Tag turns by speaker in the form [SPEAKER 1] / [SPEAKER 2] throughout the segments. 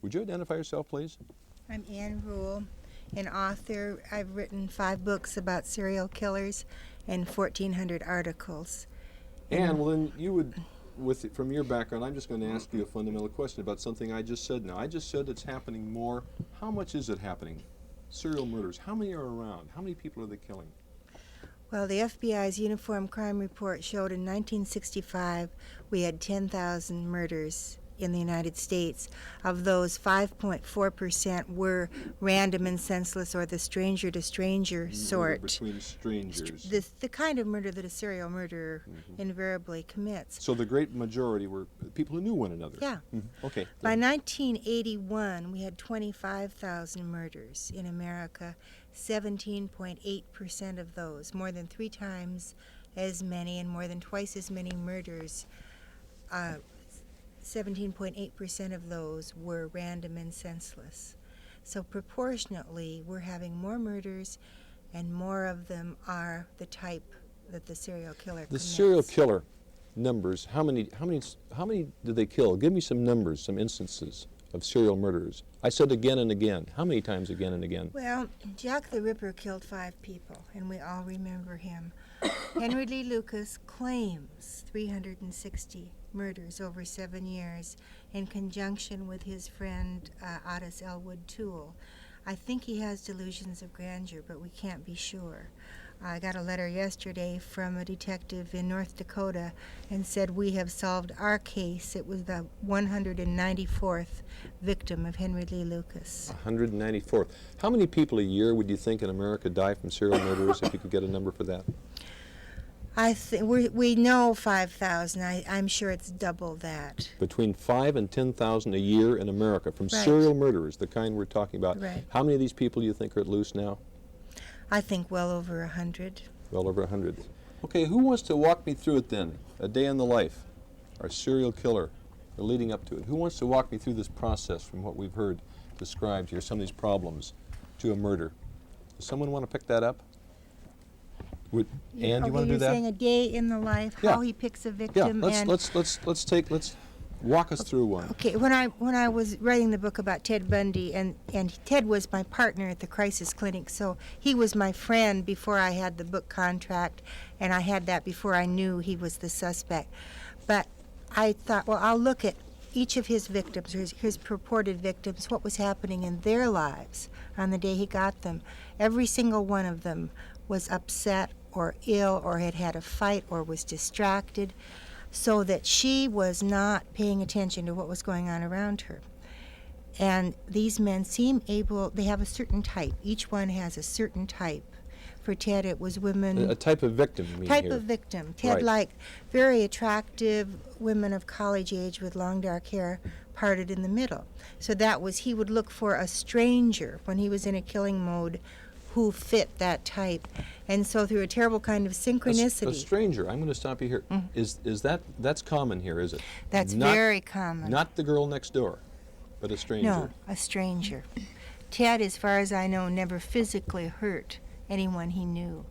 [SPEAKER 1] Would you identify yourself, please?
[SPEAKER 2] I'm Ann Rule, an author. I've written 5 books about serial killers and 1,400 articles.
[SPEAKER 1] And well, then you would, from your background, I'm just going to ask you a fundamental question about something I just said now. I just said it's happening more. How much is it happening? Serial murders. How many are around? How many people are they killing?
[SPEAKER 2] Well, the FBI's Uniform Crime Report showed in 1965 we had 10,000 murders in the United States. Of those, 5.4% were random and senseless, or the stranger-to-stranger sort.
[SPEAKER 1] Between strangers.
[SPEAKER 2] The kind of murder that a serial murderer invariably commits.
[SPEAKER 1] So the great majority were people who knew one another.
[SPEAKER 2] Yeah.
[SPEAKER 1] Okay.
[SPEAKER 2] By 1981, we had 25,000 murders in America. 17.8% of those, more than 3 times as many and more than twice as many murders. 17.8% of those were random and senseless. So proportionately, we're having more murders, and more of them are the type that the serial killer commits.
[SPEAKER 1] The serial killer numbers, how many did they kill? Give me some numbers, some instances of serial murderers. I said again and again. How many times again and again?
[SPEAKER 2] Well, Jack the Ripper killed 5 people, and we all remember him. Henry Lee Lucas claims 360 murders over 7 years in conjunction with his friend Otis Elwood Toole. I think he has delusions of grandeur, but we can't be sure. I got a letter yesterday from a detective in North Dakota and said we have solved our case. It was the 194th victim of Henry Lee Lucas.
[SPEAKER 1] 194th. How many people a year would you think in America die from serial murderers, if you could get a number for that?
[SPEAKER 2] We know 5,000. I'm sure it's double that.
[SPEAKER 1] Between 5 and 10,000 a year in America from serial murderers, the kind we're talking about.
[SPEAKER 2] Right.
[SPEAKER 1] How many of these people do you think are at loose now?
[SPEAKER 2] I think well over 100.
[SPEAKER 1] Well over 100. Okay, who wants to walk me through it then? A day in the life, our serial killer, or leading up to it. Who wants to walk me through this process from what we've heard described here, some of these problems, to a murder? Does someone want to pick that up? Ann, do you want to do that?
[SPEAKER 2] You're saying a day in the life, how he picks a victim.
[SPEAKER 1] Yeah, let's walk us through one.
[SPEAKER 2] Okay, when I was writing the book about Ted Bundy, and Ted was my partner at the crisis clinic, so he was my friend before I had the book contract, and I had that before I knew he was the suspect. But I thought, well, I'll look at each of his victims, his purported victims, what was happening in their lives on the day he got them. Every single one of them was upset or ill or had had a fight or was distracted, so that she was not paying attention to what was going on around her. And these men seem able, they have a certain type. Each one has a certain type. For Ted, it was women.
[SPEAKER 1] A type of victim, you mean
[SPEAKER 2] Type
[SPEAKER 1] here.
[SPEAKER 2] of victim. Ted liked very attractive women of college age with long dark hair parted in the middle. So that was, he would look for a stranger when he was in a killing mode who fit that type. And so through a terrible kind of synchronicity.
[SPEAKER 1] A stranger, I'm going to stop you here. Is that's common here, is it?
[SPEAKER 2] That's very common.
[SPEAKER 1] Not the girl next door, but a stranger.
[SPEAKER 2] No, a stranger. Ted, as far as I know, never physically hurt anyone he knew.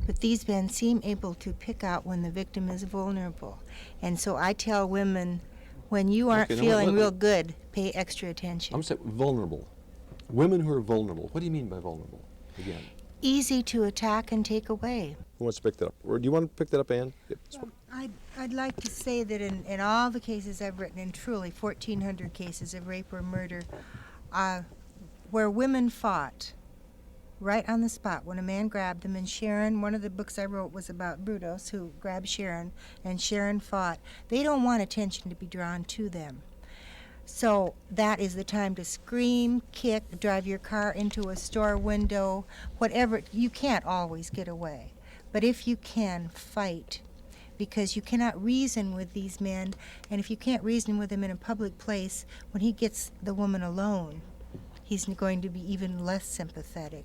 [SPEAKER 2] But these men seem able to pick out when the victim is vulnerable. And so I tell women, when you aren't feeling real good, pay extra attention.
[SPEAKER 1] I'm saying vulnerable. Women who are vulnerable. What do you mean by vulnerable, again?
[SPEAKER 2] Easy to attack and take away.
[SPEAKER 1] Who wants to pick that up? Or do you want to pick that up, Ann?
[SPEAKER 2] Well, I'd like to say that in all the cases I've written, in truly 1,400 cases of rape or murder, where women fought right on the spot when a man grabbed them, and Sharon, one of the books I wrote was about Brudos, who grabbed Sharon, and Sharon fought. They don't want attention to be drawn to them. So that is the time to scream, kick, drive your car into a store window, whatever. You can't always get away. But if you can, fight. Because you cannot reason with these men, and if you can't reason with them in a public place, when he gets the woman alone, he's going to be even less sympathetic.